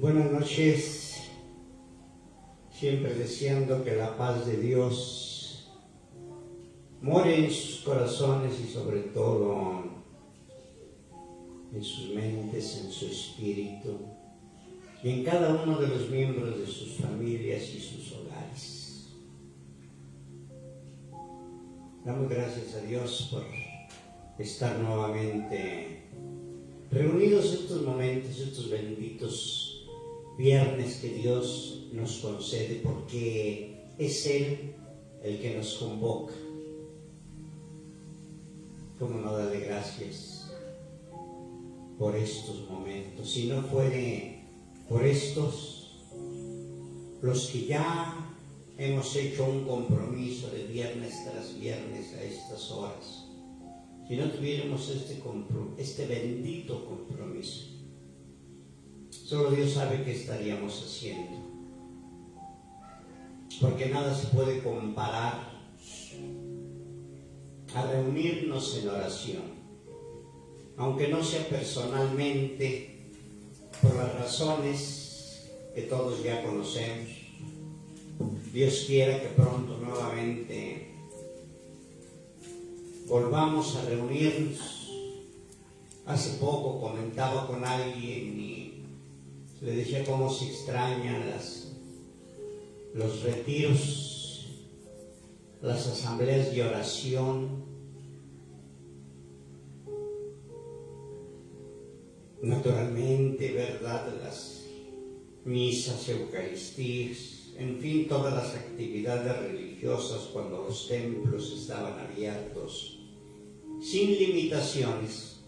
Buenas noches, siempre deseando que la paz de Dios more en sus corazones y sobre todo en sus mentes, en su espíritu y en cada uno de los miembros de sus familias y sus hogares. Damos gracias a Dios por estar nuevamente reunidos estos momentos, estos benditos viernes que Dios nos concede, porque es Él el que nos convoca. ¿Cómo no darle gracias por estos momentos? Si no fuere por estos, los que ya hemos hecho un compromiso de viernes tras viernes a estas horas, si no tuviéramos este bendito compromiso, solo Dios sabe qué estaríamos haciendo, porque nada se puede comparar a reunirnos en oración, aunque no sea personalmente, por las razones que todos ya conocemos. Dios quiera que pronto nuevamente volvamos a reunirnos. Hace poco comentaba con alguien y le decía cómo se extrañan los retiros las asambleas de oración, naturalmente, ¿verdad?, las misas, eucaristías, en fin, todas las actividades religiosas cuando los templos estaban abiertos, sin limitaciones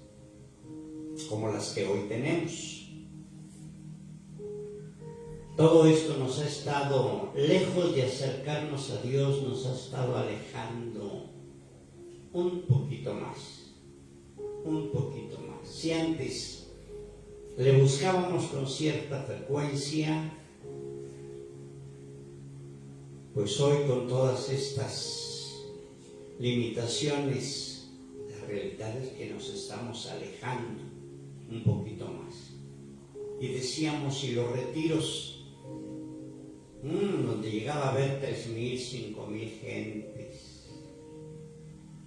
como las que hoy tenemos. Todo esto nos ha estado, lejos de acercarnos a Dios, nos ha estado alejando un poquito más, un poquito más. Si antes le buscábamos con cierta frecuencia, pues hoy con todas estas limitaciones, la realidad es que nos estamos alejando un poquito más. Y decíamos, si los retiros, donde llegaba a haber 3,000, 5,000 gentes,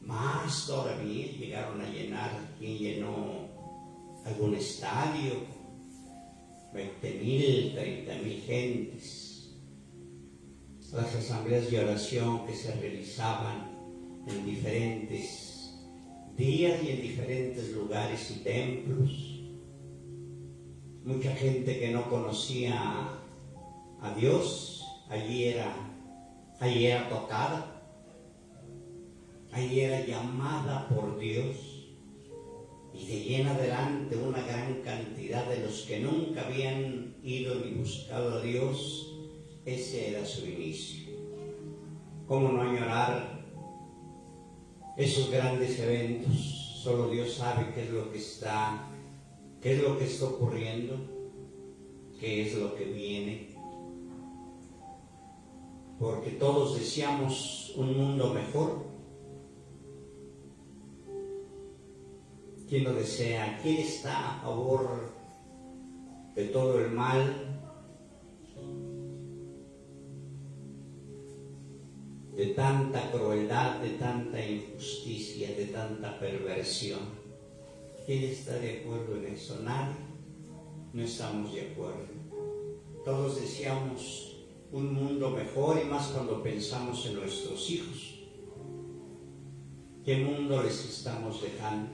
más todavía llegaron a llenar, quien llenó algún estadio, 20,000, 30,000 gentes. Las asambleas de oración que se realizaban en diferentes días y en diferentes lugares y templos. Mucha gente que no conocía a Dios, allí era tocada, allí era llamada por Dios, y de ahí en adelante una gran cantidad de los que nunca habían ido ni buscado a Dios, ese era su inicio. ¿Cómo no añorar esos grandes eventos? Solo Dios sabe qué es lo que está ocurriendo, qué es lo que viene. Porque todos deseamos un mundo mejor. ¿Quién lo desea? ¿Quién está a favor de todo el mal? De tanta crueldad, de tanta injusticia, de tanta perversión. ¿Quién está de acuerdo en eso? Nadie. No estamos de acuerdo. Todos deseamos un mundo mejor, y más cuando pensamos en nuestros hijos. ¿Qué mundo les estamos dejando?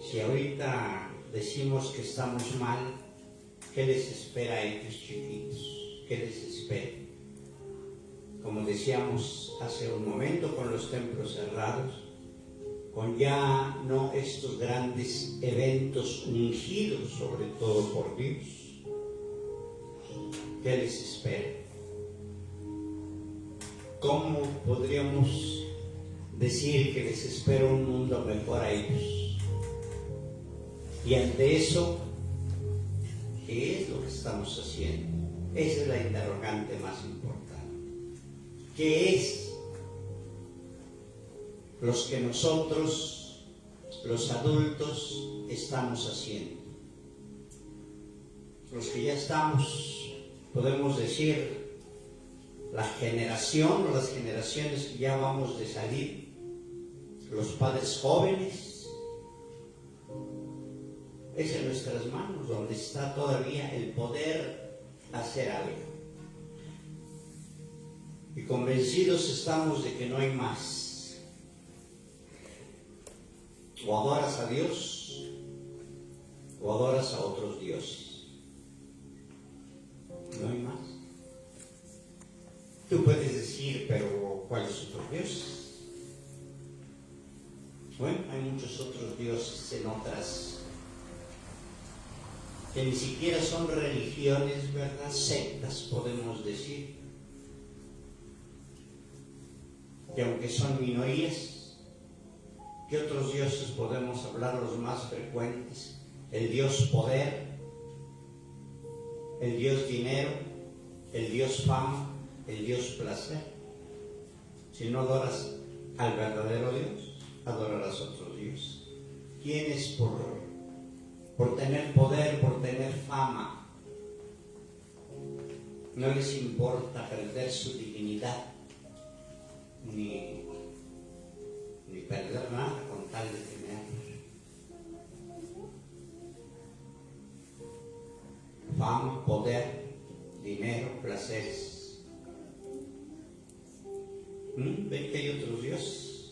Si ahorita decimos que estamos mal, ¿qué les espera a ellos chiquitos? ¿Qué les espera? Como decíamos hace un momento, con los templos cerrados, con ya no estos grandes eventos ungidos sobre todo por Dios, ¿qué les espera? ¿Cómo podríamos decir que les espera un mundo mejor a ellos? Y ante eso, ¿qué es lo que estamos haciendo? Esa es la interrogante más importante. ¿Qué es los que nosotros, los adultos, estamos haciendo? Los que ya estamos, podemos decir, la generación o las generaciones que ya vamos de salir, los padres jóvenes, es en nuestras manos donde está todavía el poder hacer algo. Y convencidos estamos de que no hay más. O adoras a Dios, o adoras a otros dioses. No hay más. Tú puedes decir, pero ¿cuáles otros dioses? Bueno, hay muchos otros dioses en otras que ni siquiera son religiones, ¿verdad? Sectas, podemos decir. Que aunque son minorías, ¿qué otros dioses podemos hablar? Los más frecuentes: el dios poder, el dios dinero, el dios fama, el dios placer. Si no adoras al verdadero Dios, adorarás a otros dioses. ¿Quiénes por tener poder, por tener fama, no les importa perder su dignidad, ni perder nada con tal de tener fama, poder, dinero, placeres? ¿Ven que hay otros dioses?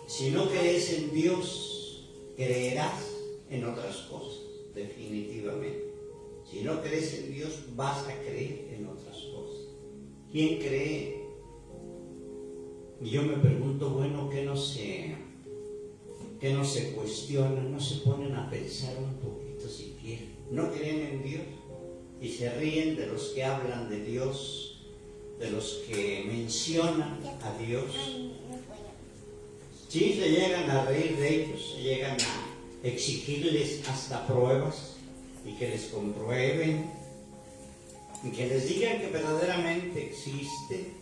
Si no crees en Dios, creerás en otras cosas, definitivamente. Si no crees en Dios, vas a creer en otras cosas. ¿Quién cree? Y yo me pregunto, bueno, ¿qué no se cuestionan, no se ponen a pensar un poquito siquiera? ¿No creen en Dios? Y se ríen de los que hablan de Dios, de los que mencionan a Dios. Sí, se llegan a reír de ellos, se llegan a exigirles hasta pruebas y que les comprueben y que les digan que verdaderamente existe.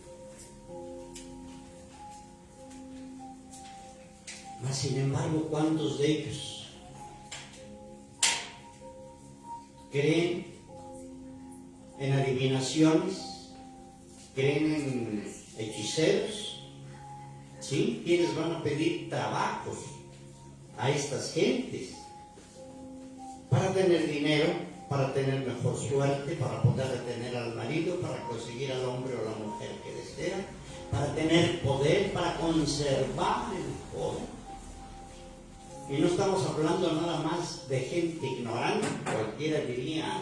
Mas sin embargo, ¿cuántos de ellos creen en adivinaciones? ¿Creen en hechiceros? ¿Sí? ¿Quiénes van a pedir trabajos a estas gentes? Para tener dinero, para tener mejor suerte, para poder retener al marido, para conseguir al hombre o la mujer que desea, para tener poder, para conservar el poder. Y no estamos hablando nada más de gente ignorante. Cualquiera diría,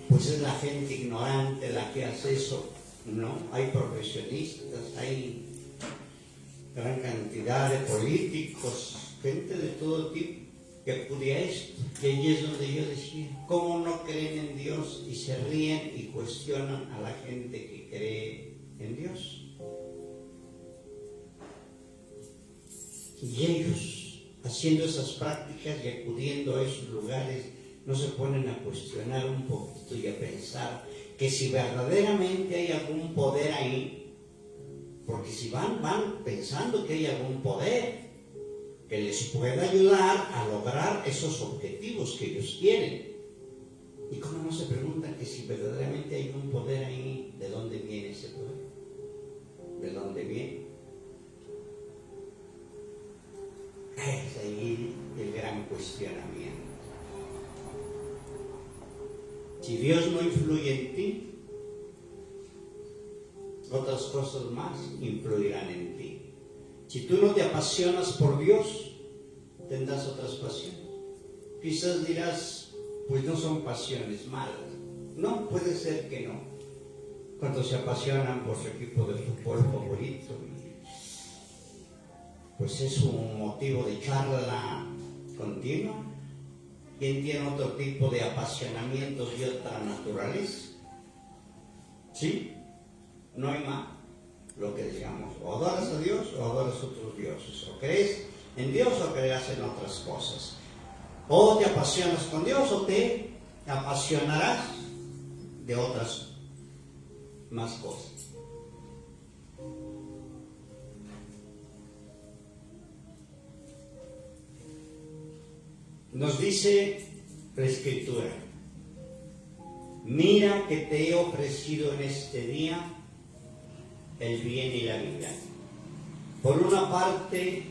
pues es la gente ignorante la que hace eso. No, hay profesionistas, hay gran cantidad de políticos, gente de todo tipo que acude a esto. Y ahí es donde yo decía, ¿cómo no creen en Dios y se ríen y cuestionan a la gente que cree en Dios? Y ellos, haciendo esas prácticas y acudiendo a esos lugares, no se ponen a cuestionar un poquito y a pensar que si verdaderamente hay algún poder ahí, porque si van pensando que hay algún poder que les pueda ayudar a lograr esos objetivos que ellos quieren. ¿Y cómo no se preguntan que si verdaderamente hay un poder ahí, de dónde viene ese poder? ¿De dónde viene? Es ahí el gran cuestionamiento. Si Dios no influye en ti, otras cosas más influirán en ti. Si tú no te apasionas por Dios, tendrás otras pasiones. Quizás dirás, pues no son pasiones malas. No, puede ser que no. Cuando se apasionan por su equipo de fútbol favorito, pues es un motivo de charla continua. ¿Quién tiene otro tipo de apasionamientos y otra naturaleza? ¿Sí? No hay más. Lo que digamos, o adoras a Dios o adoras a otros dioses. O crees en Dios o creas en otras cosas. O te apasionas con Dios o te apasionarás de otras más cosas. Nos dice la Escritura, mira que te he ofrecido en este día el bien y la vida. Por una parte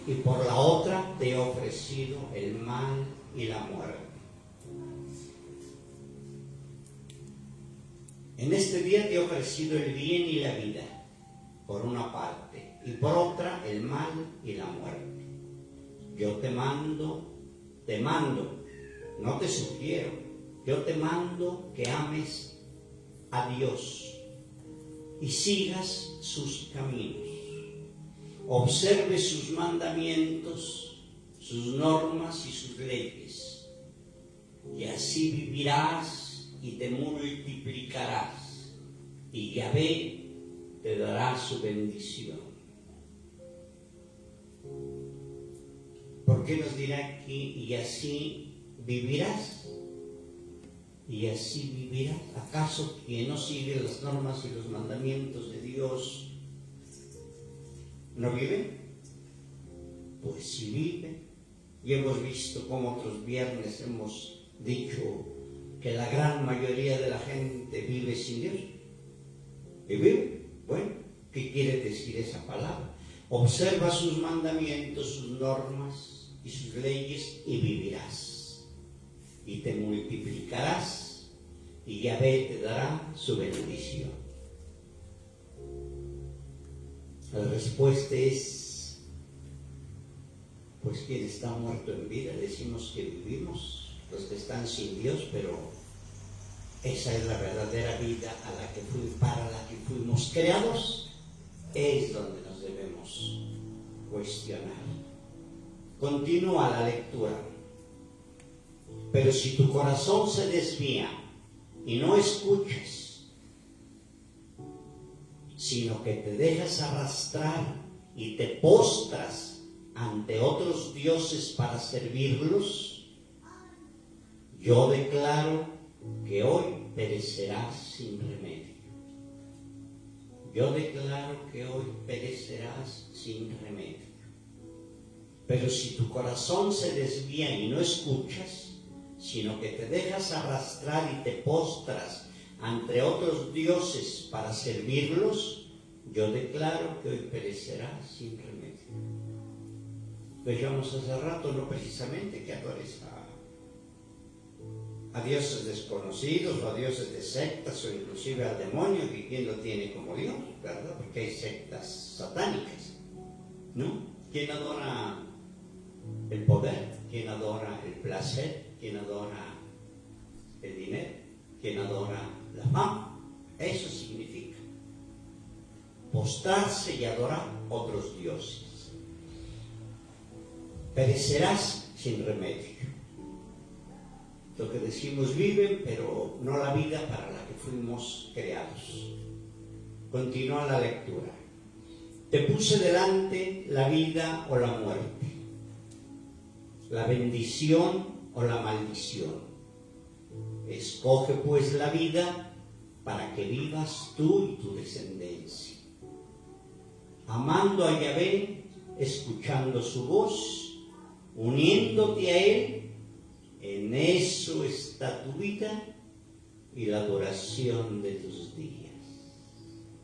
y por la otra te he ofrecido el mal y la muerte. En este día te he ofrecido el bien y la vida, por una parte, y por otra el mal y la muerte. Yo te mando, no te sugiero, yo te mando que ames a Dios y sigas sus caminos, observes sus mandamientos, sus normas y sus leyes, y así vivirás y te multiplicarás, y Yahvé te dará su bendición. ¿Por qué nos dirá aquí, y así vivirás? ¿Y así vivirás? ¿Acaso quien no sigue las normas y los mandamientos de Dios no vive? Pues sí vive. Y hemos visto cómo otros viernes hemos dicho que la gran mayoría de la gente vive sin Dios. ¿Y vive? Bueno, ¿qué quiere decir esa palabra? Observa sus mandamientos, sus normas y sus leyes y vivirás. Y te multiplicarás y Yahvé te dará su bendición. La respuesta es, pues quien está muerto en vida, decimos que vivimos, los que están sin Dios, pero esa es la verdadera vida para la que fuimos creados, es donde nos debemos cuestionar. Continúa la lectura. Pero si tu corazón se desvía y no escuchas, sino que te dejas arrastrar y te postras ante otros dioses para servirlos, yo declaro que hoy perecerás sin remedio. Yo declaro que hoy perecerás sin remedio. Pero si tu corazón se desvía y no escuchas, sino que te dejas arrastrar y te postras ante otros dioses para servirlos, yo declaro que hoy perecerás sin remedio. Veíamos hace rato, no precisamente que adores a dioses desconocidos o a dioses de sectas o inclusive al demonio, que quien lo tiene como Dios, ¿verdad? Porque hay sectas satánicas, ¿no? ¿Quién adora el poder? ¿Quién adora el placer? ¿Quién adora el dinero? ¿Quién adora la fama? Eso significa postrarse y adorar otros dioses. Perecerás sin remedio. Lo que decimos viven, pero no la vida para la que fuimos creados. Continúa la lectura. Te puse delante la vida o la muerte, la bendición o la maldición. Escoge pues la vida para que vivas tú y tu descendencia, amando a Yahvé, escuchando su voz, uniéndote a Él. En eso está tu vida y la duración de tus días.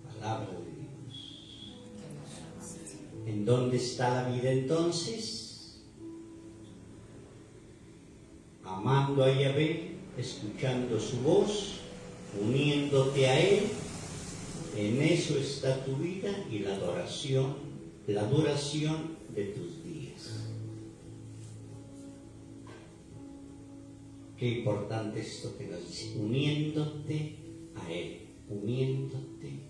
Palabra de Dios. ¿En dónde está la vida entonces? Amando a Yahvé, escuchando su voz, uniéndote a Él. En eso está tu vida y la duración de tus días. Qué importante esto que nos dice, uniéndote a Él, uniéndote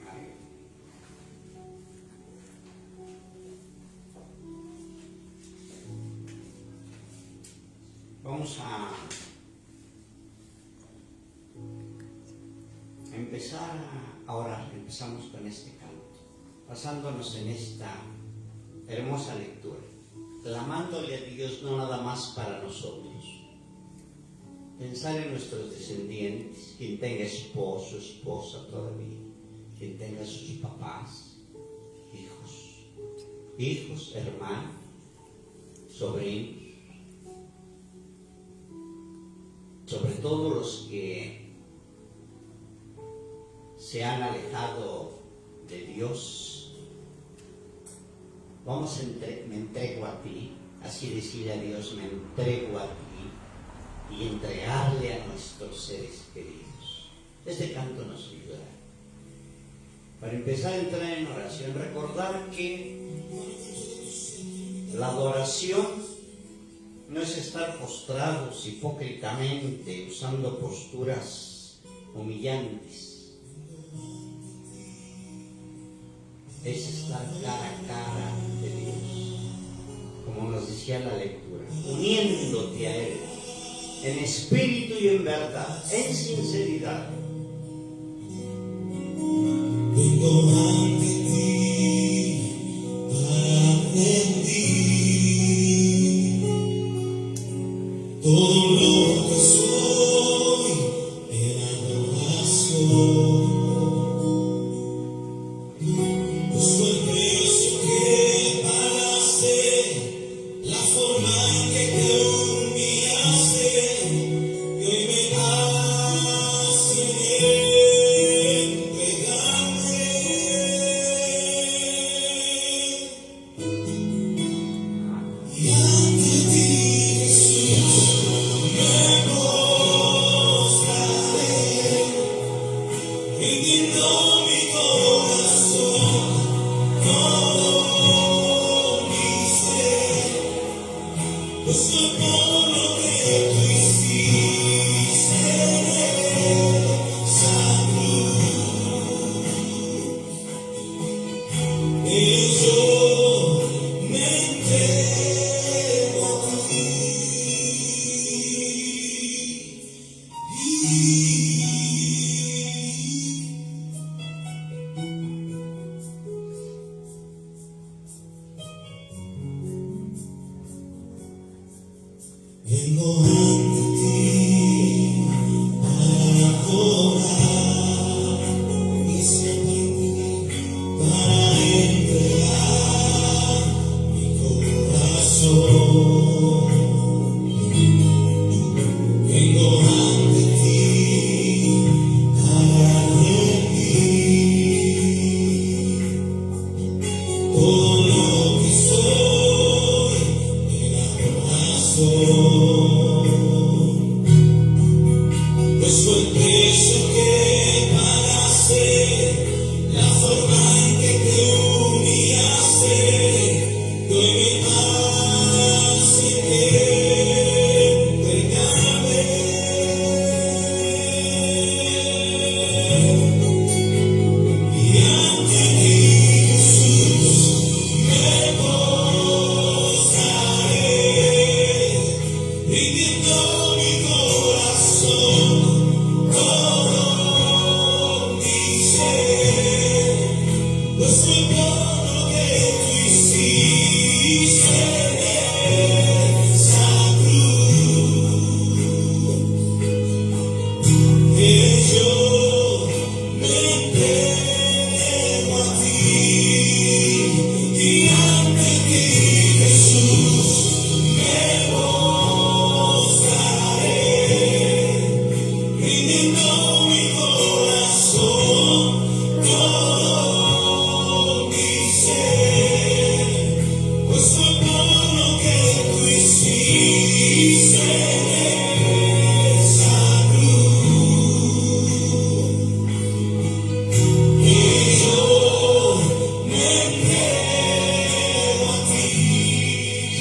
a Él. Vamos a empezar a orar. Empezamos con este canto, basándonos en esta hermosa lectura, clamándole a Dios no nada más para nosotros, pensar en nuestros descendientes, quien tenga esposo, esposa todavía, quien tenga sus papás, hijos, hermanos, sobrinos, sobre todo los que se han alejado de Dios. Me entrego a ti, así decirle a Dios, me entrego a ti, y entregarle a nuestros seres queridos. Este canto nos ayudará. Para empezar a entrar en oración, recordar que la adoración no es estar postrados hipócritamente, usando posturas humillantes. Es estar cara a cara de Dios, como nos decía la lectura, uniéndote a Él, en espíritu y en verdad, en sinceridad. Vengo ante ti para rendir todo lo que soy en adoración. Y ante ti, Jesús, me pongo.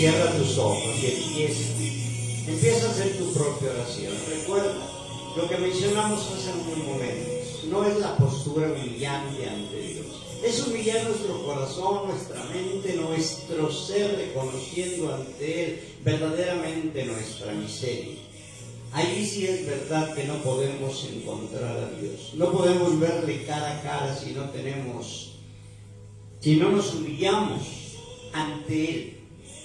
Cierra tus ojos y empieza a hacer tu propia oración. Recuerda lo que mencionamos hace unos momentos. No es la postura humillante ante Dios. Es humillar nuestro corazón, nuestra mente, nuestro ser, reconociendo ante Él verdaderamente nuestra miseria. Ahí sí es verdad que no podemos encontrar a Dios. No podemos verle cara a cara si no nos humillamos ante Él.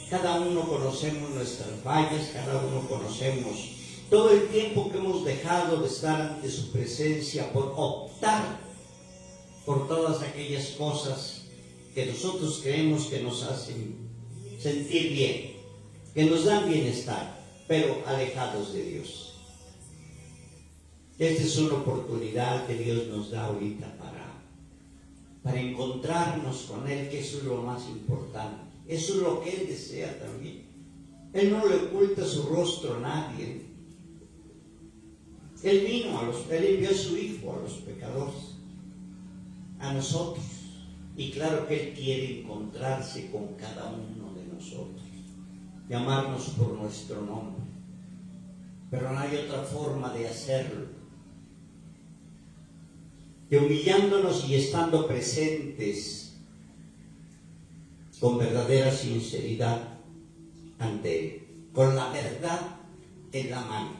Cada uno conocemos nuestras fallas, cada uno conocemos todo el tiempo que hemos dejado de estar ante su presencia por optar por todas aquellas cosas que nosotros creemos que nos hacen sentir bien, que nos dan bienestar, pero alejados de Dios. Esta es una oportunidad que Dios nos da ahorita para encontrarnos con Él, que eso es lo más importante. Eso es lo que Él desea también. Él no le oculta su rostro a nadie. Él envió a su Hijo a los pecadores, a nosotros. Y claro que Él quiere encontrarse con cada uno de nosotros, llamarnos por nuestro nombre. Pero no hay otra forma de hacerlo que humillándonos y estando presentes con verdadera sinceridad ante Él, con la verdad en la mano,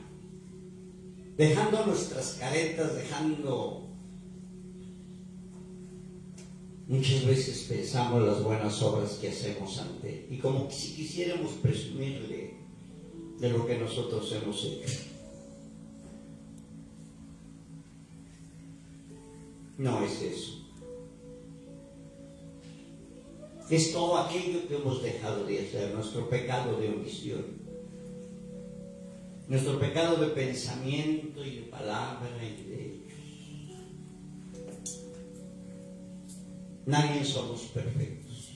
dejando nuestras caretas, muchas veces pensamos las buenas obras que hacemos ante Él, y como si quisiéramos presumirle de lo que nosotros hemos hecho. No es eso. Es todo aquello que hemos dejado de hacer, nuestro pecado de omisión, nuestro pecado de pensamiento y de palabra y de hechos. Nadie somos perfectos.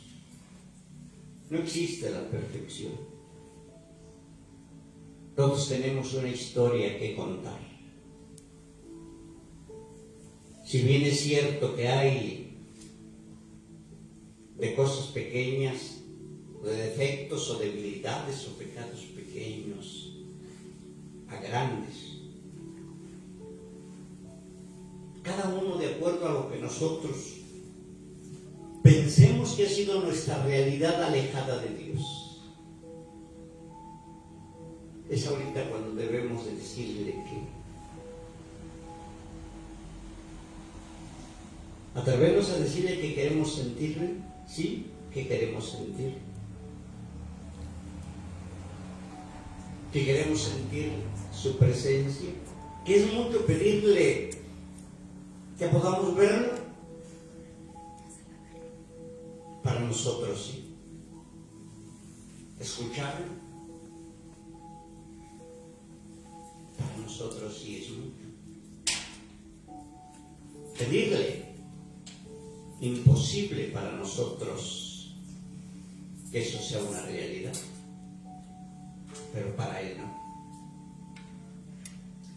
No existe la perfección. Todos tenemos una historia que contar. Si bien es cierto que hay de cosas pequeñas, de defectos o debilidades o pecados pequeños a grandes, cada uno de acuerdo a lo que nosotros pensemos que ha sido nuestra realidad alejada de Dios, es ahorita cuando debemos de decirle que atrevernos a decirle que queremos sentirle, sí, que queremos sentir, que queremos sentir su presencia, que es mucho pedirle que podamos verlo. Para nosotros sí, escucharlo, para nosotros sí es mucho. Pedirle, imposible para nosotros que eso sea una realidad, pero para Él no.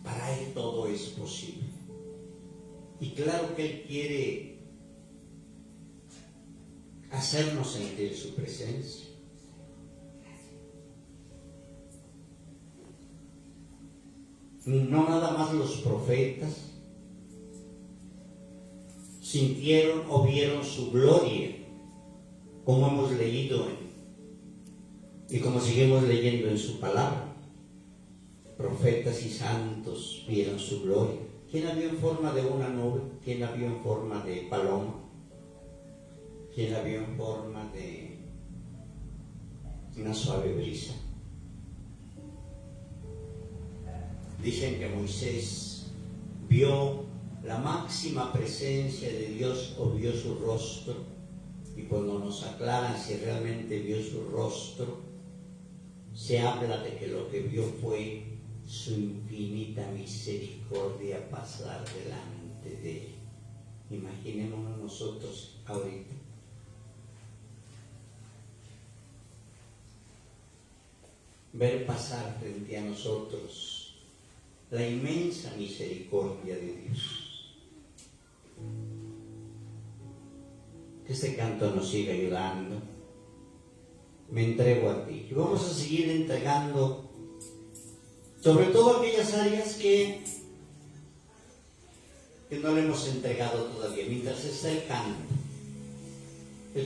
Para Él todo es posible. Y claro que Él quiere hacernos sentir su presencia. No nada más los profetas sintieron o vieron su gloria, como hemos leído y como seguimos leyendo en su palabra. Profetas y santos vieron su gloria. ¿Quién la vio en forma de una nube? ¿Quién la vio en forma de paloma? ¿Quién la vio en forma de una suave brisa? Dicen que Moisés vio la máxima presencia de Dios o vio su rostro, y cuando nos aclaran si realmente vio su rostro, se habla de que lo que vio fue su infinita misericordia pasar delante de él. Imaginémonos nosotros ahorita. Ver pasar frente a nosotros la inmensa misericordia de Dios. Que este canto nos siga ayudando. Me entrego a ti. Y vamos a seguir entregando, sobre todo aquellas áreas que no le hemos entregado todavía. Mientras está el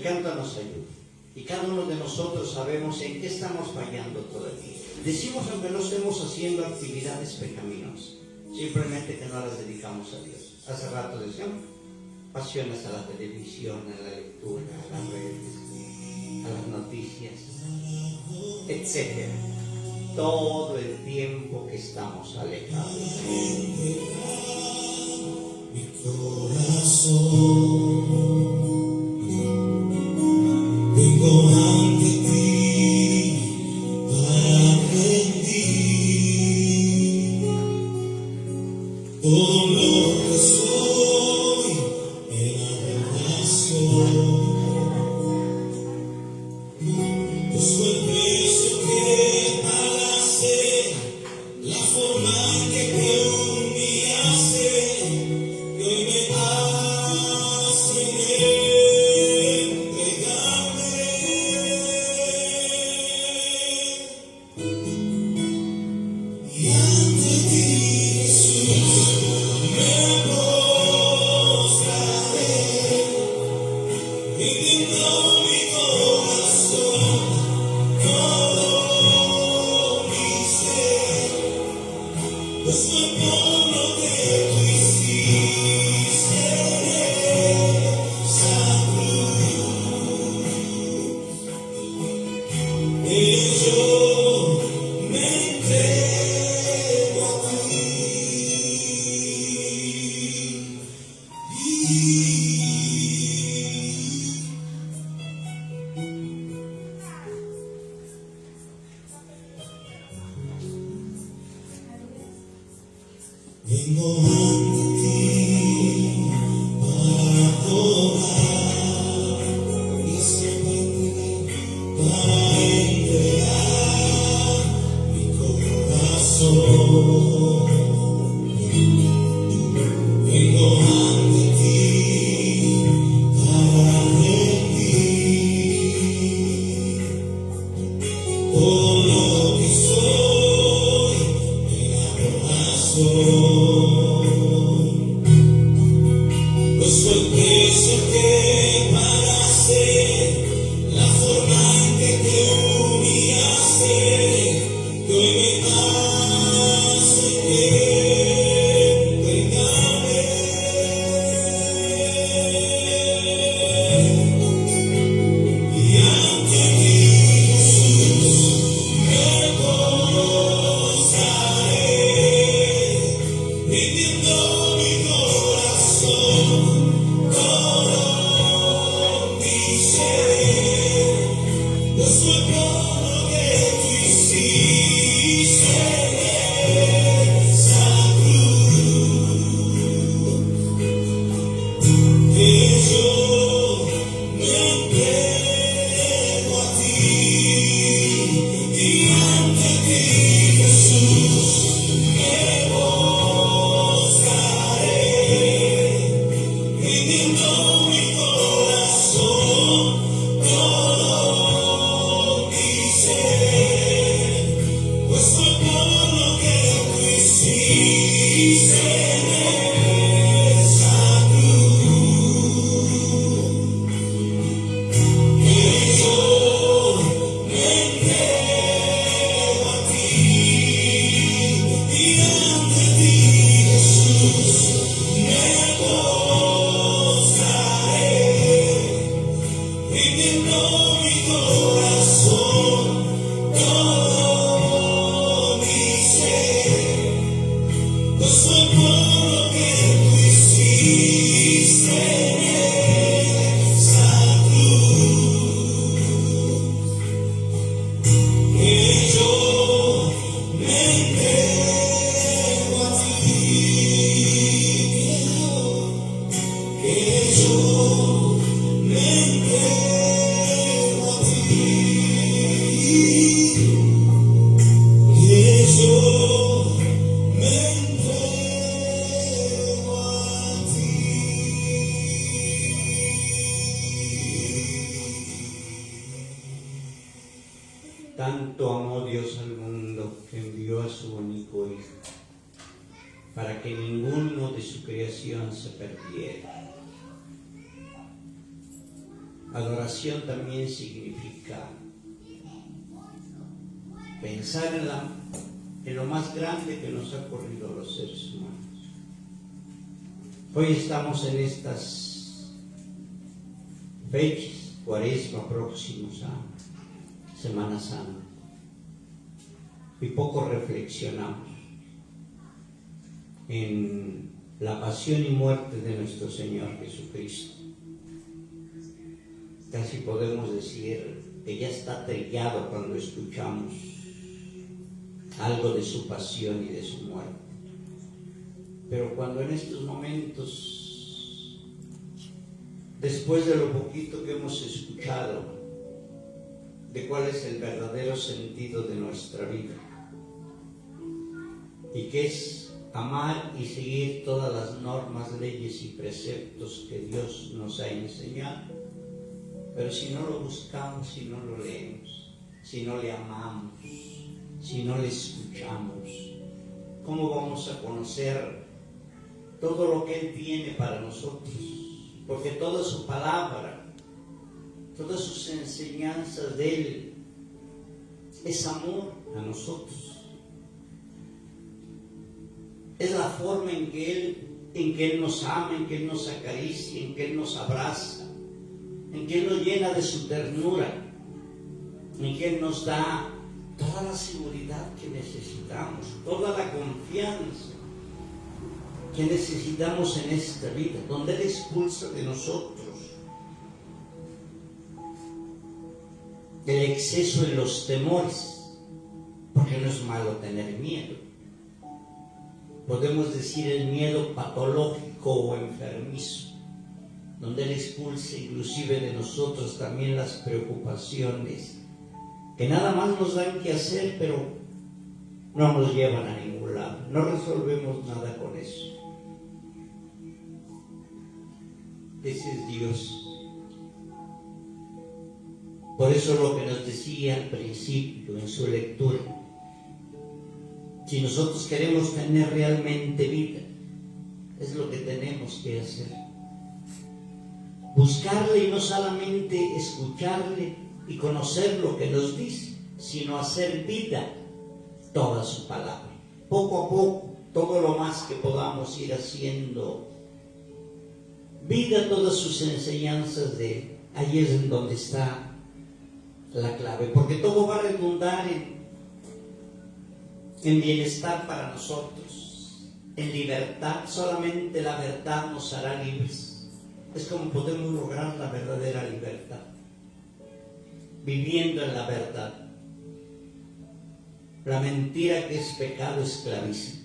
canto nos ayuda. Y cada uno de nosotros sabemos en qué estamos fallando todavía. Decimos, aunque no estemos haciendo actividades pecaminosas, simplemente que no las dedicamos a Dios. Hace rato decíamos, pasiones a la televisión, a la lectura, a las redes, a las noticias, etc. Todo el tiempo que estamos alejados. Mi corazón, vengo ante ti para rendir todo lo que soy en adoración. Busco el precio que pagaste, la forma en que te humillaste, que hoy me pues fue el precio que pagaste, la forma en que te humillaste, que hoy me hace que te llame. Y ante ti, Jesús, me postraré, rindiendo mi corazón, todo mi ser, pues fue por lo que tú hiciste en esa cruz, que yo me entrego a ti, y ante ti, Jesús, me postraré, rindiendo mi corazón, todo mi ser, pues fue por lo que tú hiciste en esa cruz, que yo me entrego a ti, y ante ti, Jesús, me postraré, rindiendo mi corazón, todo mi ser, pues fue por lo que tú hiciste en esa cruz, que yo me entrego a ti, que yo me entrego a ti, que yo me entrego a ti. Tanto amó Dios al mundo que envió a su único Hijo, para que ninguno de su creación se perdiera. Adoración también significa pensar en lo más grande que nos ha ocurrido a los seres humanos. Hoy estamos en estas fechas, Cuaresma, próximos a Semana Santa, y poco reflexionamos en la pasión y muerte de nuestro Señor Jesucristo. Casi podemos decir que ya está trillado cuando escuchamos algo de su pasión y de su muerte. Pero cuando en estos momentos, después de lo poquito que hemos escuchado de cuál es el verdadero sentido de nuestra vida, y que es amar y seguir todas las normas, leyes y preceptos que Dios nos ha enseñado, pero si no lo buscamos, si no lo leemos, si no le amamos, si no le escuchamos, ¿cómo vamos a conocer todo lo que Él tiene para nosotros? Porque toda su palabra, todas sus enseñanzas de Él es amor a nosotros. Es la forma en que Él nos ama, en que Él nos acaricia, en que Él nos abraza, en que Él nos llena de su ternura, en que Él nos da toda la seguridad que necesitamos, toda la confianza que necesitamos en esta vida, donde Él expulsa de nosotros el exceso en los temores, porque no es malo tener miedo. Podemos decir el miedo patológico o enfermizo, donde Él expulsa inclusive de nosotros también las preocupaciones, que nada más nos dan que hacer, pero no nos llevan a ningún lado, no resolvemos nada con eso. Ese es Dios. Por eso lo que nos decía al principio en su lectura, si nosotros queremos tener realmente vida, es lo que tenemos que hacer. buscarle y no solamente escucharle y conocer lo que nos dice, sino hacer vida toda su palabra. Poco a poco, todo lo más que podamos ir haciendo vida todas sus enseñanzas de él. Ahí es en donde está la clave, porque todo va a redundar en bienestar para nosotros, en libertad. Solamente la verdad nos hará libres. Es como podemos lograr la verdadera libertad, viviendo en la verdad. La mentira, que es pecado, esclaviza.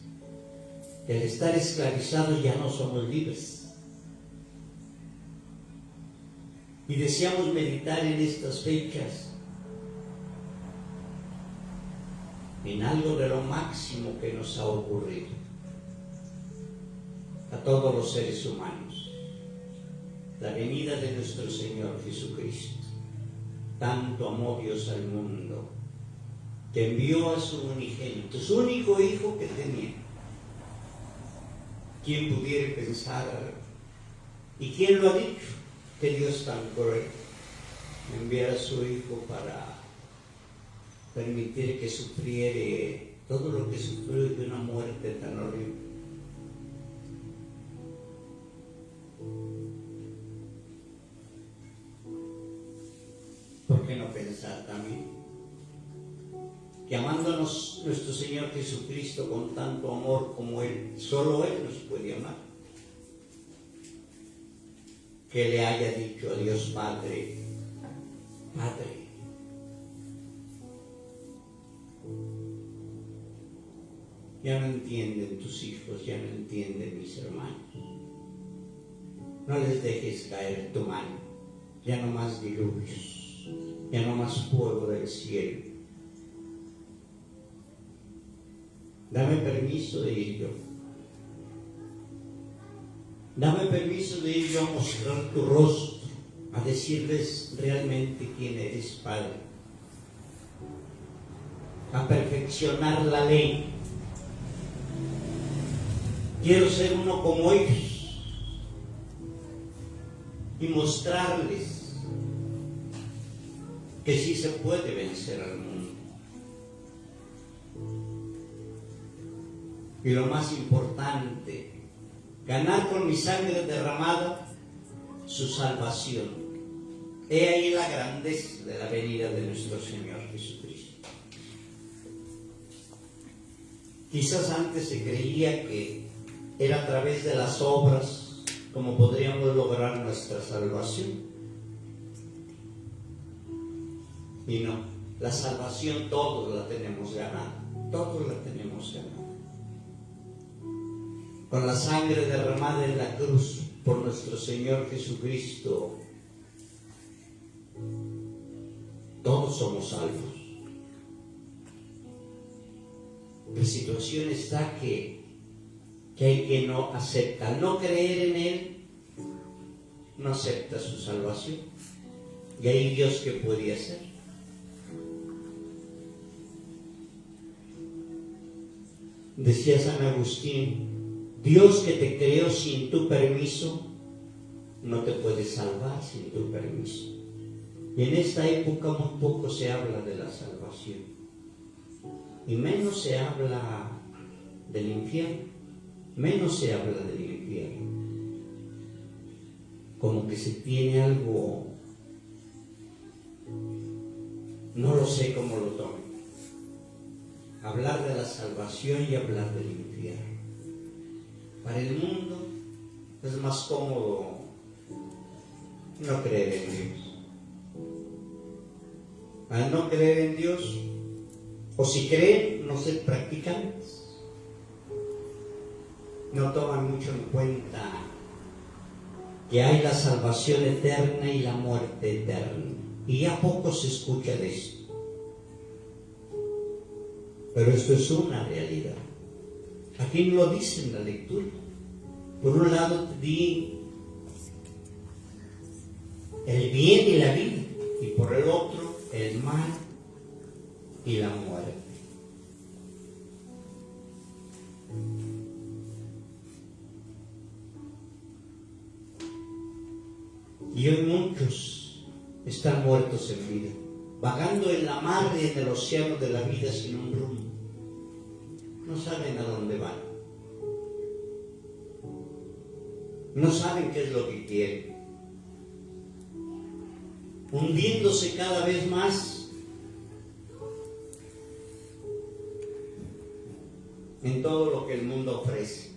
El estar esclavizados ya no somos libres. Y deseamos meditar en estas fechas en algo de lo máximo que nos ha ocurrido a todos los seres humanos: la venida de nuestro Señor Jesucristo. Tanto amó Dios al mundo que envió a su unigénito, su único hijo que tenía. ¿Quién pudiera pensar? ¿Y quién lo ha dicho? Que Dios tan cruel enviara a su hijo para permitir que sufriera todo lo que sufrió de una muerte tan horrible. ¿Por qué no pensar también que amándonos nuestro Señor Jesucristo con tanto amor como Él, solo Él nos puede amar? Que le haya dicho a Dios Padre: Padre, ya no entienden tus hijos, ya no entienden mis hermanos. No les dejes caer tu mano, ya no más diluvios, ya no más fuego del cielo. Dame permiso de ir yo. Dame permiso de ir yo a mostrar tu rostro, a decirles realmente quién eres, Padre, a perfeccionar la ley. Quiero ser uno como ellos y mostrarles que sí se puede vencer al mundo. Y lo más importante, ganar con mi sangre derramada su salvación. He ahí la grandeza de la venida de nuestro Señor Jesucristo. Quizás antes se creía que era a través de las obras como podríamos lograr nuestra salvación. Y no, la salvación todos la tenemos ganada, todos la tenemos ganada. Con la sangre derramada en la cruz por nuestro Señor Jesucristo, todos somos salvos. La situación está que hay que no acepta, al no creer en Él, no acepta su salvación. Y ahí Dios, ¿qué puede hacer? Decía San Agustín: Dios, que te creó sin tu permiso, no te puede salvar sin tu permiso. Y en esta época muy poco se habla de la salvación, y menos se habla del infierno, menos se habla del infierno. Como que se tiene algo, no lo sé cómo lo tomen, hablar de la salvación y hablar del infierno. Para el mundo es más cómodo no creer en Dios. Al no creer en Dios, o si creen, no ser practicantes. No toman mucho en cuenta que hay la salvación eterna y la muerte eterna. Y ya poco se escucha de esto. Pero esto es una realidad. Aquí no lo dice en la lectura. Por un lado te di el bien y la vida, y por el otro el mal y la muerte. Y hoy muchos están muertos en vida, vagando en la mar y en el océano de la vida sin un rumbo. No saben a dónde van. No saben qué es lo que quieren. Hundiéndose cada vez más en todo lo que el mundo ofrece.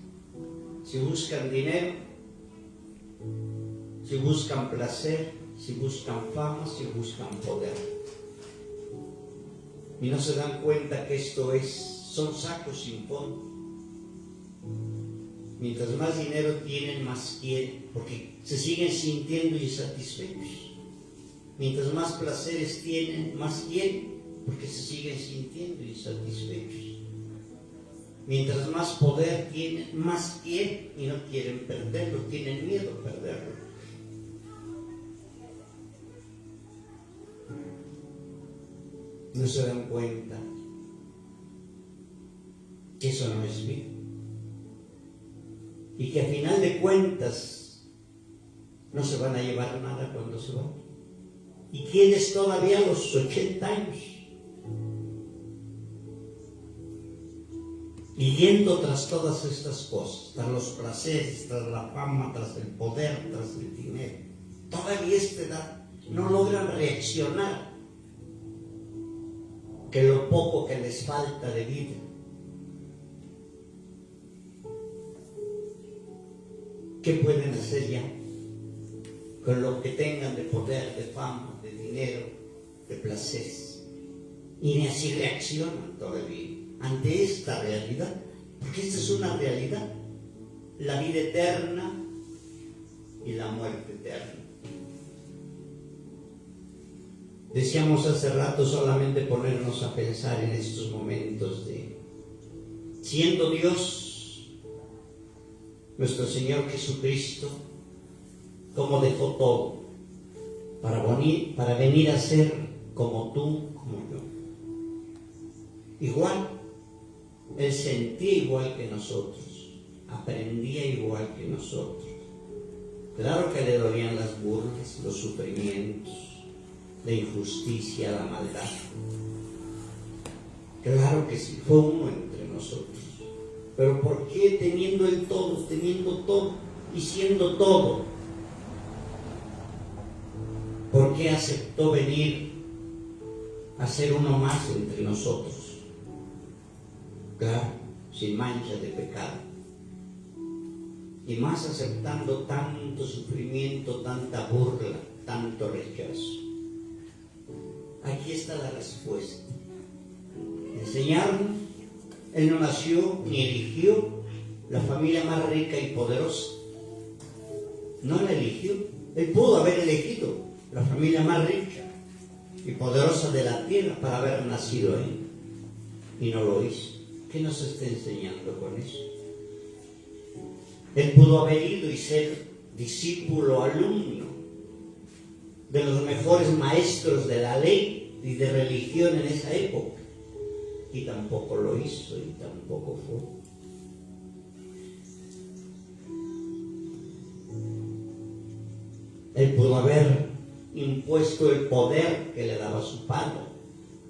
Si buscan dinero, si buscan placer, si buscan fama, si buscan poder. Y no se dan cuenta que son sacos sin fondo. Mientras más dinero tienen, más quieren, porque se siguen sintiendo insatisfechos. Mientras más placeres tienen, más quieren, porque se siguen sintiendo insatisfechos. Mientras más poder tienen, más quieren y no quieren perderlo, tienen miedo a perderlo. No se dan cuenta que eso no es vida. Y que a final de cuentas no se van a llevar nada cuando se van. ¿Y quiénes todavía a los 80 años? Y yendo tras todas estas cosas, tras los placeres, tras la fama, tras el poder, tras el dinero, todavía a esta edad no logran reaccionar que lo poco que les falta de vida ¿qué pueden hacer ya con lo que tengan de poder, de fama, de dinero, de placeres? Y ni así reaccionan todavía ante esta realidad, porque esta es una realidad, la vida eterna y la muerte eterna. Decíamos hace rato solamente ponernos a pensar en estos momentos de, siendo Dios, nuestro Señor Jesucristo, como dejó todo para venir a ser como tú, como yo. Igual, Él sentía igual que nosotros, aprendía igual que nosotros. Claro que le dolían las burlas, los sufrimientos, la injusticia, la maldad. Claro que sí, fue uno entre nosotros. Pero ¿por qué teniendo el todo, teniendo todo y siendo todo? ¿Por qué aceptó venir a ser uno más entre nosotros? Claro, sin mancha de pecado. Y más aceptando tanto sufrimiento, tanta burla, tanto rechazo. Aquí está la respuesta. Enseñarnos, Él no nació ni eligió la familia más rica y poderosa. No la eligió. Él pudo haber elegido la familia más rica y poderosa de la tierra para haber nacido ahí. Y no lo hizo. ¿Qué nos está enseñando con eso? Él pudo haber ido y ser discípulo, alumno de los mejores maestros de la ley y de religión en esa época. Y tampoco lo hizo y tampoco fue. Él pudo haber impuesto el poder que le daba su padre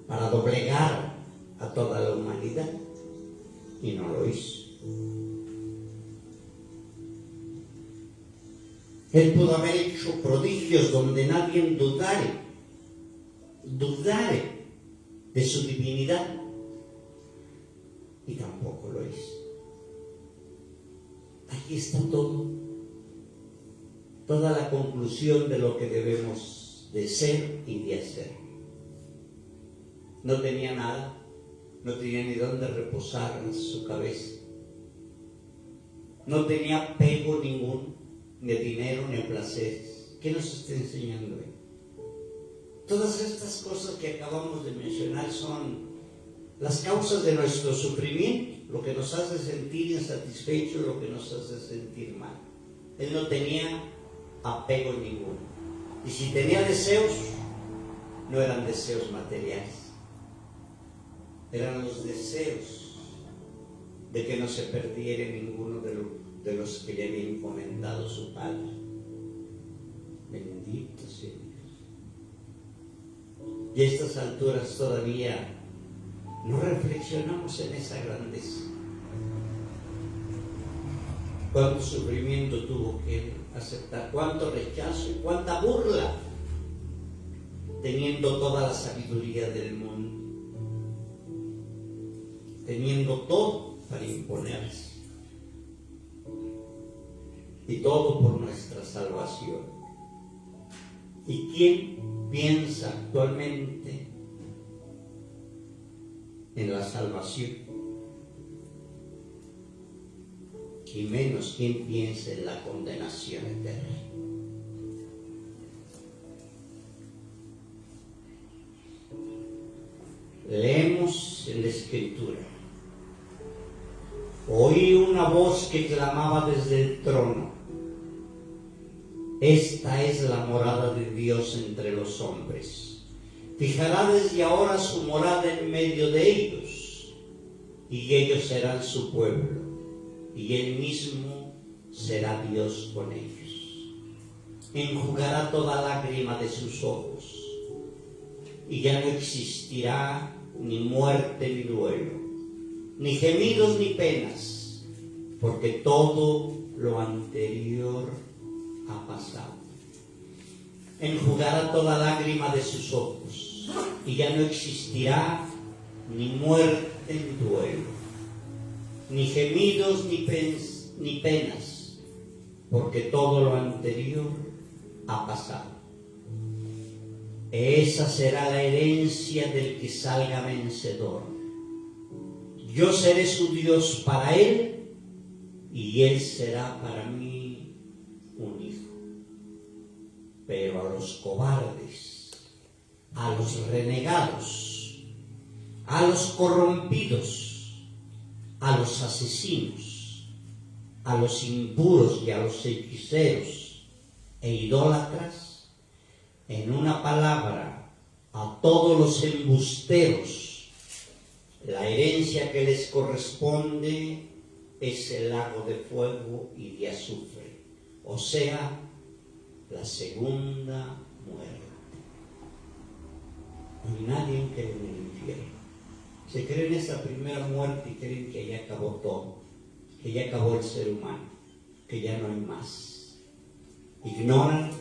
para doblegar a toda la humanidad y no lo hizo. Él pudo haber hecho prodigios donde nadie dudare de su divinidad y tampoco lo hizo. Aquí está todo, toda la conclusión de lo que debemos de ser y de hacer. No tenía nada, no tenía ni dónde reposar en su cabeza, no tenía apego ninguno, ni a dinero ni a placeres. ¿Qué nos está enseñando él? Todas estas cosas que acabamos de mencionar son las causas de nuestro sufrimiento, lo que nos hace sentir insatisfechos, lo que nos hace sentir mal. Él no tenía apego ninguno. Y si tenía deseos, no eran deseos materiales. Eran los deseos de que no se perdiera ninguno de los que le había encomendado su padre. Bendito sea Dios. Y a estas alturas todavía no reflexionamos en esa grandeza. Cuánto sufrimiento tuvo que él aceptar, cuánto rechazo y cuánta burla, teniendo toda la sabiduría del mundo, teniendo todo para imponerse, y todo por nuestra salvación. ¿Y quién piensa actualmente en la salvación? Y menos quien piensa en la condenación eterna. Leemos en la Escritura: oí una voz que clamaba desde el trono: esta es la morada de Dios entre los hombres. Fijará desde ahora su morada en medio de ellos, y ellos serán su pueblo, y él mismo será Dios con ellos. Enjugará toda lágrima de sus ojos, y ya no existirá ni muerte ni duelo, ni gemidos ni penas, porque todo lo anterior ha pasado. Enjugará toda lágrima de sus ojos, y ya no existirá ni muerte ni duelo, ni gemidos ni penas, porque todo lo anterior ha pasado. Esa será la herencia del que salga vencedor. Yo seré su Dios para él, y él será para mí un hijo. Pero a los cobardes, a los renegados, a los corrompidos, a los asesinos, a los impuros y a los hechiceros e idólatras, en una palabra, a todos los embusteros, la herencia que les corresponde es el lago de fuego y de azufre, o sea, la segunda muerte. No hay nadie que en el infierno. Se cree en esa primera muerte y creen que ya acabó todo, que ya acabó el ser humano, que ya no hay más. Ignoran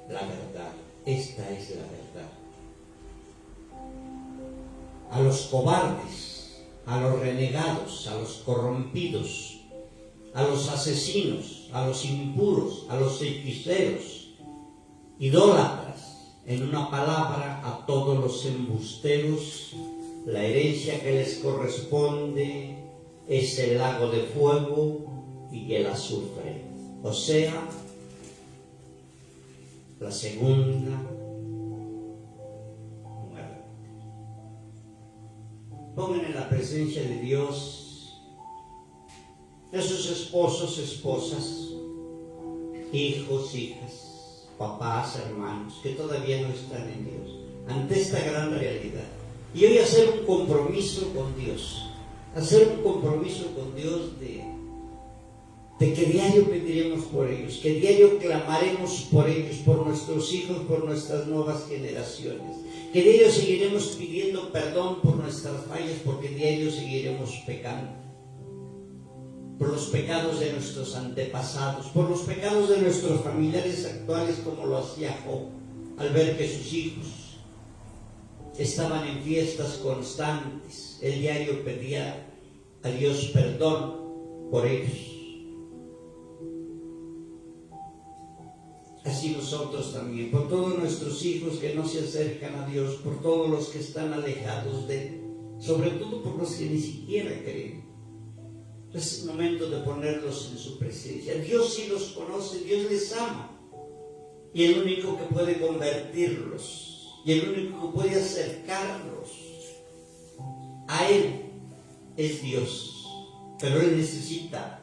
la verdad. Esta es la verdad. A los cobardes, a los renegados, a los corrompidos, a los asesinos, a los impuros, a los hechiceros, idólatras, en una palabra, a todos los embusteros, la herencia que les corresponde es el lago de fuego y el azufre, o sea, la segunda muerte. Pongan en la presencia de Dios a sus esposos, esposas, hijos, hijas, papás, hermanos, que todavía no están en Dios, ante esta gran realidad. Y hoy hacer un compromiso con Dios, de que diario pediremos por ellos, que diario clamaremos por ellos, por nuestros hijos, por nuestras nuevas generaciones, que diario seguiremos pidiendo perdón por nuestras fallas, porque diario seguiremos pecando, por los pecados de nuestros antepasados, por los pecados de nuestros familiares actuales, como lo hacía Job, al ver que sus hijos estaban en fiestas constantes. El diario pedía a Dios perdón por ellos. Así nosotros también, por todos nuestros hijos que no se acercan a Dios, por todos los que están alejados de Él, sobre todo por los que ni siquiera creen. Es el momento de ponerlos en su presencia. Dios sí los conoce, Dios les ama, y el único que puede convertirlos, y el único que puede acercarlos a Él es Dios. Pero Él necesita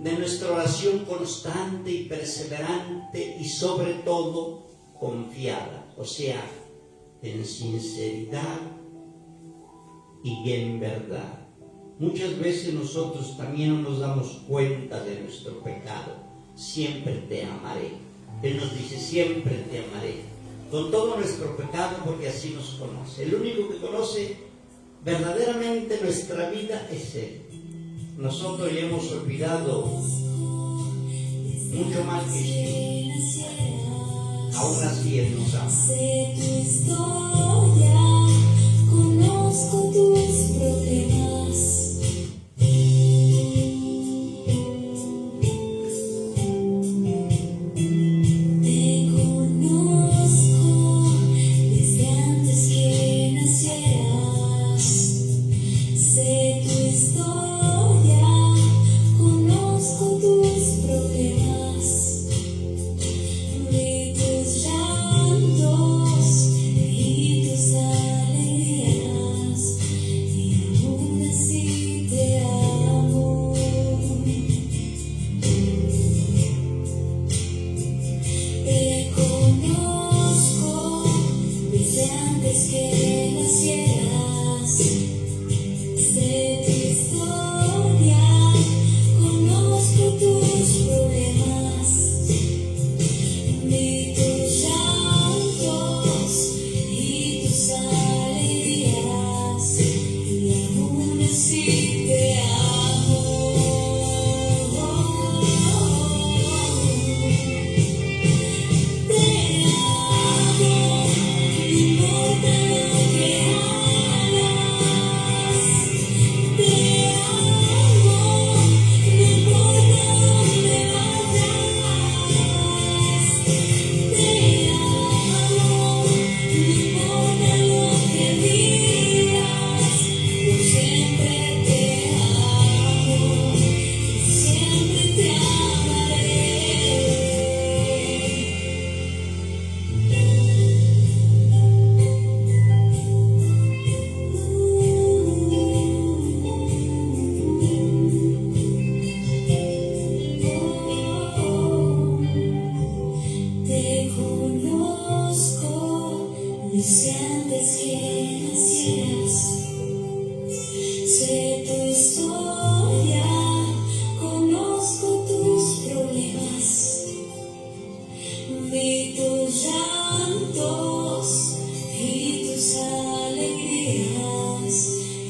de nuestra oración constante y perseverante, y sobre todo confiada, o sea, en sinceridad y en verdad. Muchas veces nosotros también no nos damos cuenta de nuestro pecado. Siempre te amaré. Él nos dice, siempre te amaré. Con todo nuestro pecado, porque así nos conoce. El único que conoce verdaderamente nuestra vida es Él. Nosotros ya hemos olvidado mucho más que Dios. Aún así Él nos ama. Sé tu historia, conozco tus problemas. Te conozco desde antes que nacieras. Sé tu historia, conozco tus problemas. Vi tus llantos y tus alegrías, y aún así te amo. Te conozco desde antes que nacieras. Sé tu historia, conozco tus problemas. Vi tus llantos y tus alegrías, y aún así te amo. Te amo, no importa lo que hagas. Te amo, no importa dónde vayas. Te amo, no importa lo que digas. Yo siempre te amo, siempre te amaré. Te conozco desde antes que nacieras. Sé tu historia, conozco tus problemas. Vi tus llantos y tus alegrías,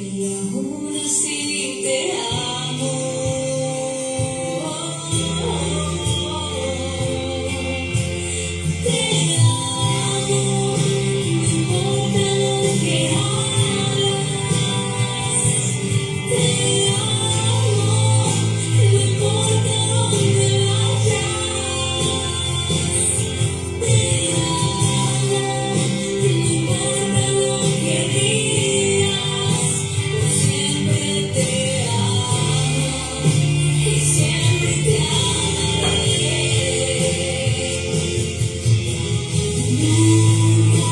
y aún así te amo. Te amo, no importa lo que hagas. Te amo, no importa dónde vayas. Te amo, no importa lo que digas. Yo siempre te amo y siempre te amaré. Nunca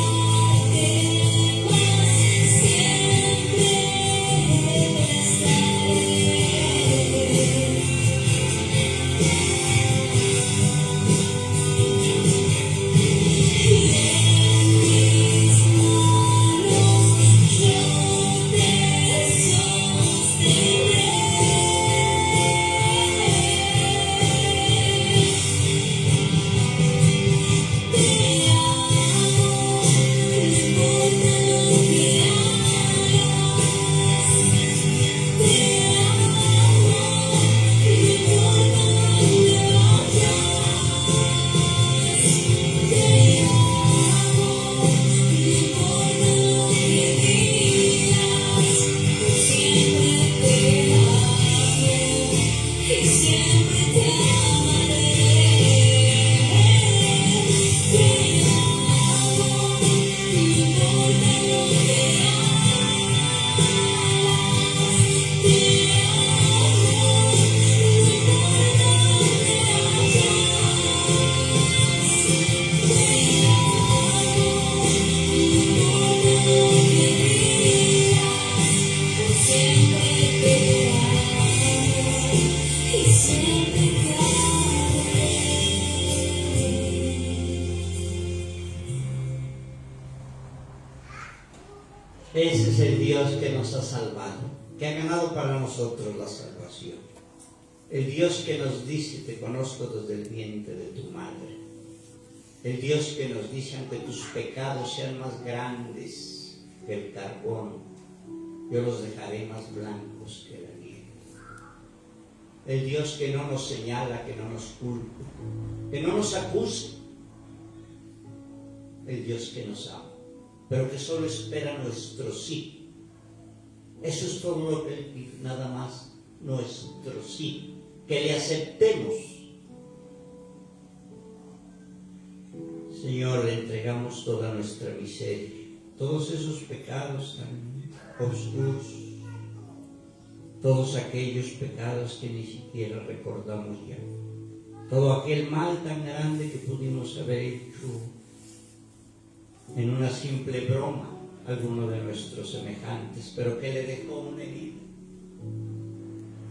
temas, siempre estaré. Y en mis manos yo te sostendré. Te amo, no importa lo que hagas. Te amo, no importa dónde vayas. Te amo, no importa lo que digas. Yo siempre te amo y siempre te amaré. Te amo, no importa lo que hagas. Te amo, no importa dónde vayas. Te amo, no importa lo que digas. Yo siempre te amo y siempre te amaré. Ese es el Dios que nos ha salvado. que ha ganado para nosotros la salvación. El Dios que nos dice, te conozco desde el vientre de tu madre. El Dios que nos dice, aunque tus pecados sean más grandes que el carbón, yo los dejaré más blancos que la nieve. El Dios que no nos señala, que no nos culpa, que no nos acuse. El Dios que nos ama, pero que solo espera nuestro sí. Eso es todo lo que Él pide, nada más, nuestro sí, que le aceptemos. Señor, le entregamos toda nuestra miseria, todos esos pecados tan oscuros, todos aquellos pecados que ni siquiera recordamos ya, todo aquel mal tan grande que pudimos haber hecho en una simple broma a alguno de nuestros semejantes, pero que le dejó una herida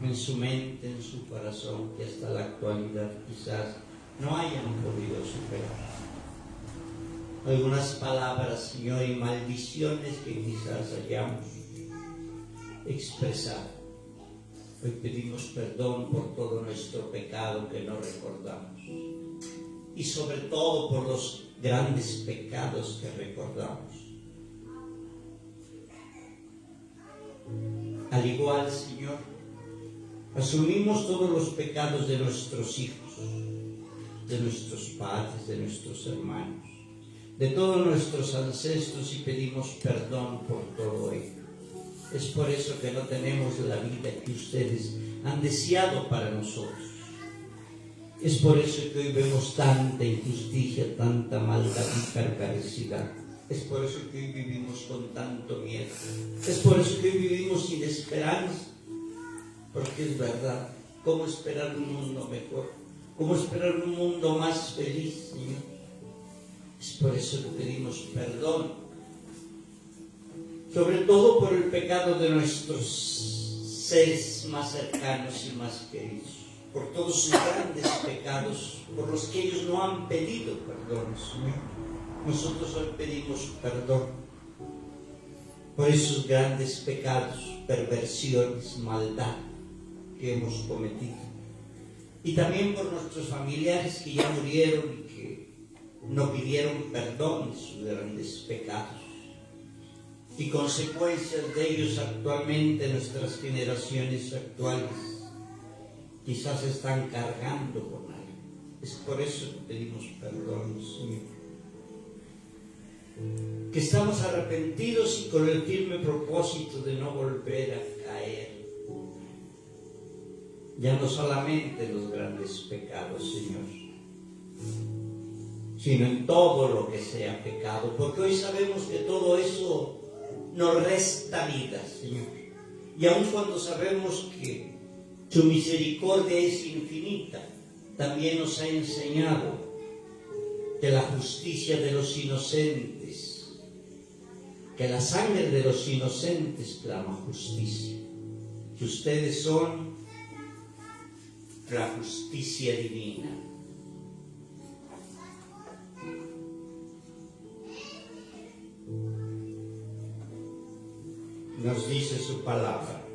en su mente, en su corazón, que hasta la actualidad quizás no hayan podido superar. Algunas palabras, Señor, y maldiciones que quizás hayamos expresado. Hoy pedimos perdón por todo nuestro pecado que no recordamos y sobre todo por los grandes pecados que recordamos. Al igual, Señor, asumimos todos los pecados de nuestros hijos, de nuestros padres, de nuestros hermanos, de todos nuestros ancestros y pedimos perdón por todo ello. Es por eso que no tenemos la vida que ustedes han deseado para nosotros. Es por eso que hoy vemos tanta injusticia, tanta maldad y perversidad. Es por eso que hoy vivimos con tanto miedo. Es por eso que hoy vivimos sin esperanza. Porque es verdad, ¿cómo esperar un mundo mejor? ¿Cómo esperar un mundo más feliz, Señor? Es por eso que pedimos perdón, sobre todo por el pecado de nuestros seres más cercanos y más queridos, por todos sus grandes pecados, por los que ellos no han pedido perdón, Señor. Nosotros hoy pedimos perdón por esos grandes pecados, perversiones, maldad que hemos cometido. Y también por nuestros familiares que ya murieron y que no pidieron perdón de sus grandes pecados. Y consecuencias de ellos actualmente, nuestras generaciones actuales quizás están cargando con algo. Es por eso que pedimos perdón, Señor. Que estamos arrepentidos y con el firme propósito de no volver a caer. Ya no solamente en los grandes pecados, Señor, sino en todo lo que sea pecado, porque hoy sabemos que todo eso nos resta vida, Señor. Y aun cuando sabemos que su misericordia es infinita, también nos ha enseñado que la justicia de los inocentes, que la sangre de los inocentes clama justicia, que ustedes son la justicia divina. Nos dice su palabra: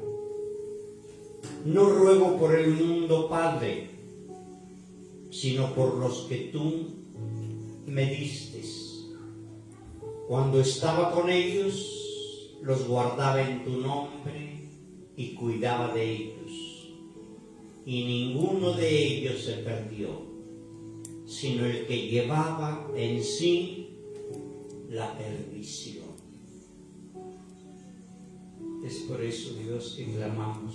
no ruego por el mundo, Padre, sino por los que tú me diste. Cuando estaba con ellos, los guardaba en tu nombre y cuidaba de ellos. Y ninguno de ellos se perdió, sino el que llevaba en sí la perdición. Es por eso, Dios, que clamamos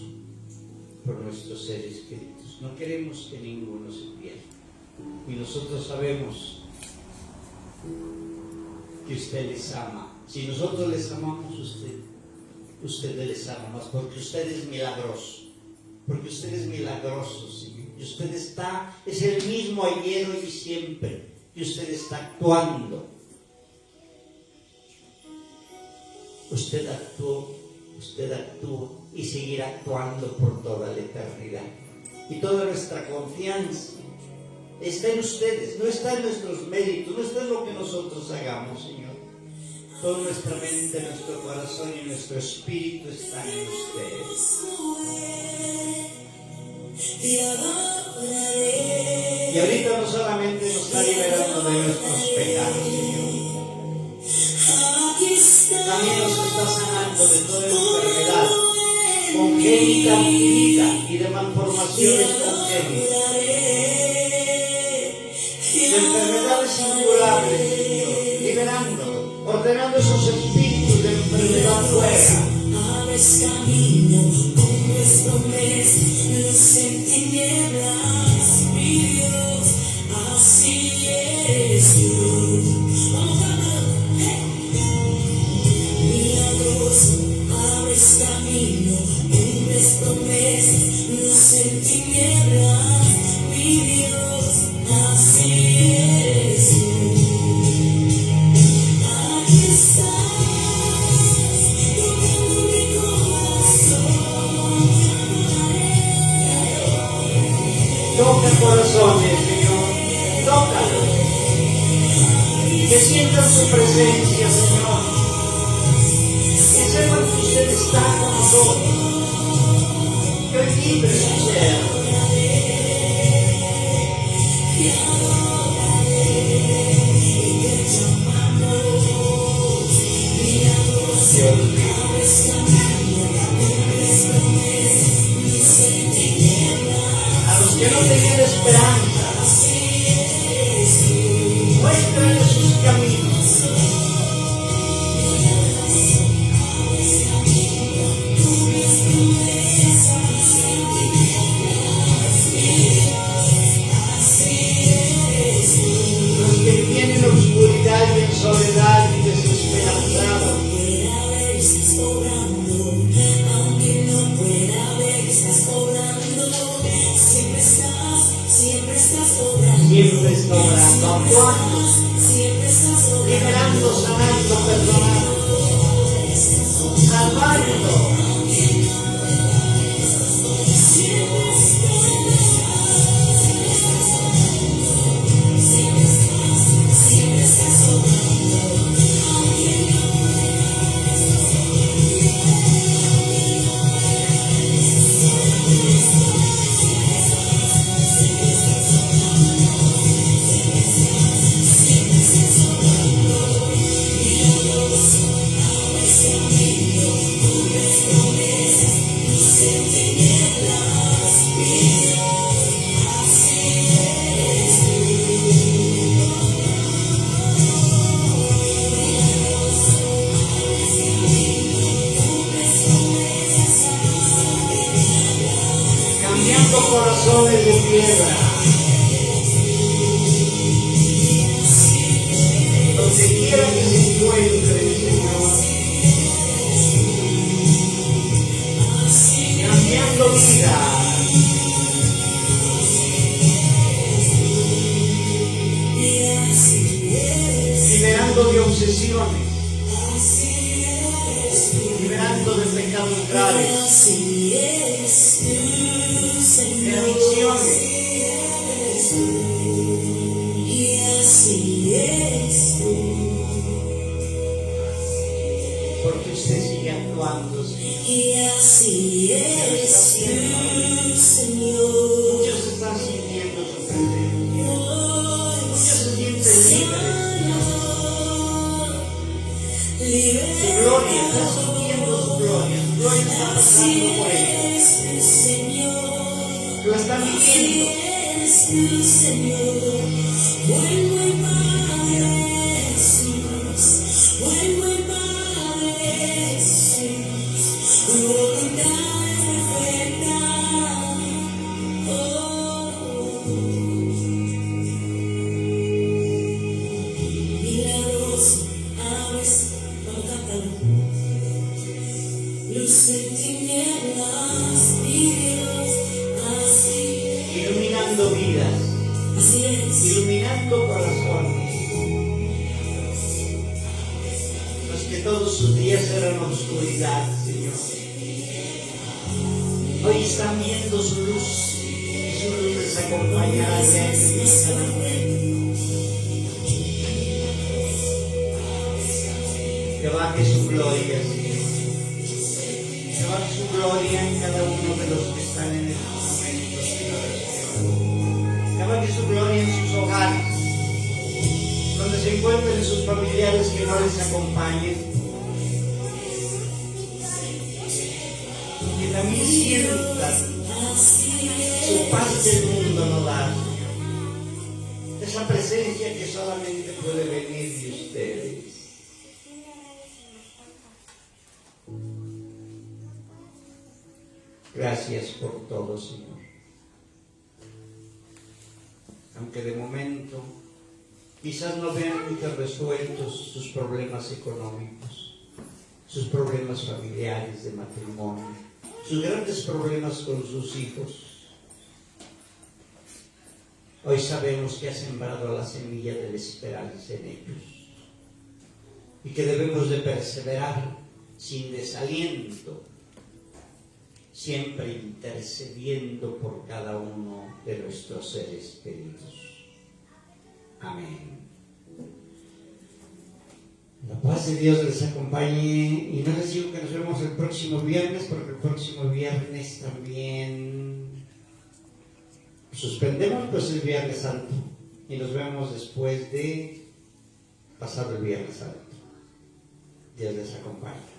por nuestros seres queridos. No queremos que ninguno se pierda. Y nosotros sabemos que usted les ama. Si nosotros les amamos, usted les ama más, porque usted es milagroso. Porque usted es milagroso, Señor. Y usted es el mismo ayer, hoy y siempre. Y usted está actuando. Usted actuó y seguirá actuando por toda la eternidad. Y toda nuestra confianza está en ustedes, no está en nuestros méritos, no está en lo que nosotros hagamos, Señor. Toda nuestra mente, nuestro corazón y nuestro espíritu están en ustedes. Y ahorita no solamente nos está liberando de nuestros pecados, Señor. También nos está sanando de toda enfermedad congénita adquirida y de malformaciones congénitas. De enfermedades incurables, Señor, liberando, ordenando esos espíritus de enfermedad fuera. Abres camino con nuestro mes, luz en tinieblas, mi Dios, así eres tú. Vamos a cantar, milagroso, abres camino con nuestro mes, luz en tinieblas, mi Dios, así eres tú. Aquí estás. Toca corazones, Señor, tócalos. Que sientan su presencia, Señor. Que sepan que usted está con nosotros. Que hoy libre su ser. Dios mío. A los que no tenían esperanza, muéstrales sus caminos. Los que viven en oscuridad y en soledad y desesperanzados, Aunque no pueda ver, estás obrando. Siempre estás obrando. siempre está orando, actuando, Siempre estás obrando. liberando, sanando, perdonando, salvando. Cambiando corazones de piedra. Donde quiera que se encuentre, Señor. Cambiando vida. Liberando de obsesiones. Liberando de pecados graves. Así es tú, De Señor. adicciones. Y así es tú. Porque usted sigue actuando, Señor. Y así es tú, Señor. Muchos están sintiendo su presencia. Muchos se sienten libres. Su gloria, está sintiendo su gloria. Su gloria está pasando por ellos. Señor. Lo están viviendo. Eres tú, Señor. Buen Padre Jesús. Buen Padre Jesús. Tu voluntad es perfecta. Milagroso, abres, vamos a cantarlo. Luz en tinieblas, mi Dios, así. Iluminando vidas. Así es. Iluminando corazones. Los que todos sus días eran oscuridad, Señor. Hoy están viendo su luz. Y su luz les acompañará siempre. baje su gloria, Señor. Que baje su gloria en cada uno de los que están en estos momentos, Señor. Que baje su gloria en sus hogares, donde se encuentren sus familiares que no les acompañen. Que también sientan su paz que el mundo no da, Señor. Esa presencia que solamente puede venir de ustedes. Gracias por todo, Señor. Aunque de momento quizás no vean muchos resueltos sus problemas económicos, sus problemas familiares de matrimonio, sus grandes problemas con sus hijos. Hoy sabemos que ha sembrado la semilla de la esperanza en ellos y que debemos de perseverar sin desaliento, siempre intercediendo por cada uno de nuestros seres queridos. Amén. La paz de Dios les acompañe y no les digo que nos vemos el próximo viernes, porque el próximo viernes también suspendemos pues el Viernes Santo y nos vemos después de pasado el Viernes Santo. Dios les acompañe.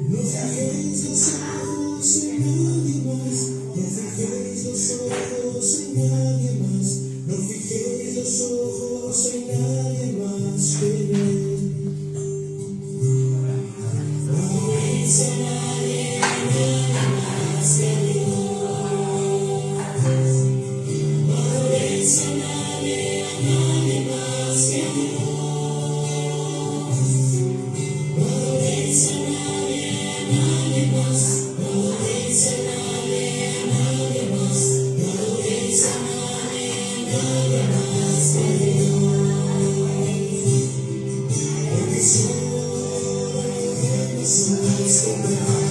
No fijéis los ojos en nadie más, no fijéis los ojos en nadie más, no fijéis los ojos en nadie más que en Él. No fijéis a nadie más que en Dios. No fijéis a nadie más que en Dios. No fijéis a nadie más, no fijéis a nadie más, no fijéis a nadie más que Dios. Porque solo somos